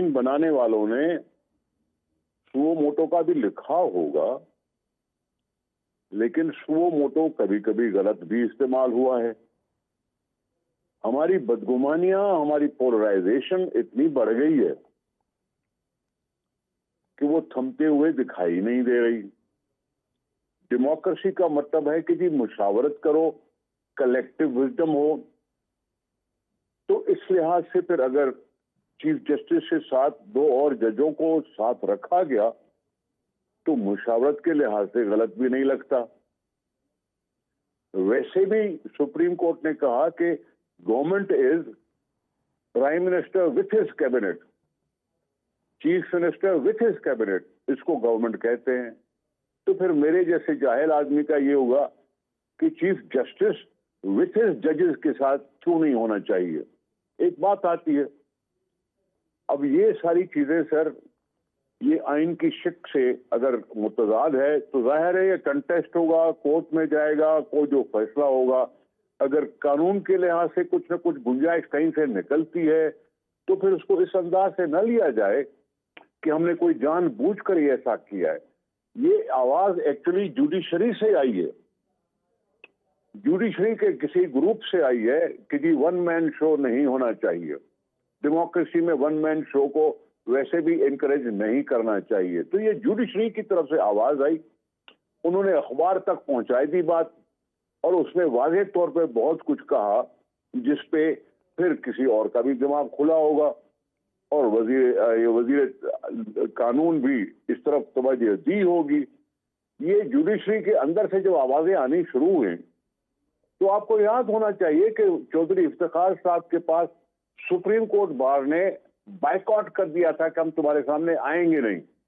آئین بنانے والوں نے سو موٹو کا بھی لکھا ہوگا، لیکن سو موٹو کبھی کبھی غلط بھی استعمال ہوا ہے. ہماری بدگمانیاں، ہماری پولرائزیشن اتنی بڑھ گئی ہے کہ وہ تھمتے ہوئے دکھائی نہیں دے رہی. ڈیموکریسی کا مطلب ہے کہ جی مشاورت کرو، کلیکٹو وزڈم ہو. تو اس لحاظ سے پھر اگر چیف جسٹس کے ساتھ دو اور ججوں کو ساتھ رکھا گیا تو مشاورت کے لحاظ سے غلط بھی نہیں لگتا. ویسے بھی سپریم کورٹ نے کہا کہ government is prime minister with his cabinet, chief minister with his cabinet, اس کو گورنمنٹ کہتے ہیں. تو پھر میرے جیسے جاہل آدمی کا یہ ہوگا کہ چیف جسٹس وتھ ہز ججز کے ساتھ کیوں نہیں ہونا چاہیے. ایک بات آتی ہے. اب یہ ساری چیزیں سر، یہ آئین کی شک سے اگر متضاد ہے تو ظاہر ہے یہ کنٹیسٹ ہوگا، کورٹ میں جائے گا، کوئی جو فیصلہ ہوگا اگر قانون کے لحاظ سے کچھ نہ کچھ گنجائش کہیں سے نکلتی ہے تو پھر اس کو اس انداز سے نہ لیا جائے کہ ہم نے کوئی جان بوجھ کر یہ ایسا کیا ہے. یہ آواز ایکچولی جوڈیشری سے آئی ہے، جوڈیشری کے کسی گروپ سے آئی ہے کہ جی ون مین شو نہیں ہونا چاہیے. ڈیموکریسی میں ون مین شو کو ویسے بھی انکریج نہیں کرنا چاہیے. تو یہ جوڈیشری کی طرف سے آواز آئی، انہوں نے اخبار تک پہنچائی دی بات، اور اس نے واضح طور پہ بہت کچھ کہا جس پہ پھر کسی اور کا بھی دماغ کھلا ہوگا اور وزیر قانون بھی اس طرف توجہ دی ہوگی. یہ جوڈیشری کے اندر سے جب آوازیں آنی شروع ہوئیں تو آپ کو یاد ہونا چاہیے کہ چودھری افتخار صاحب کے پاس سپریم کورٹ بار نے بائیکاٹ کر دیا تھا کہ ہم تمہارے سامنے آئیں گے نہیں.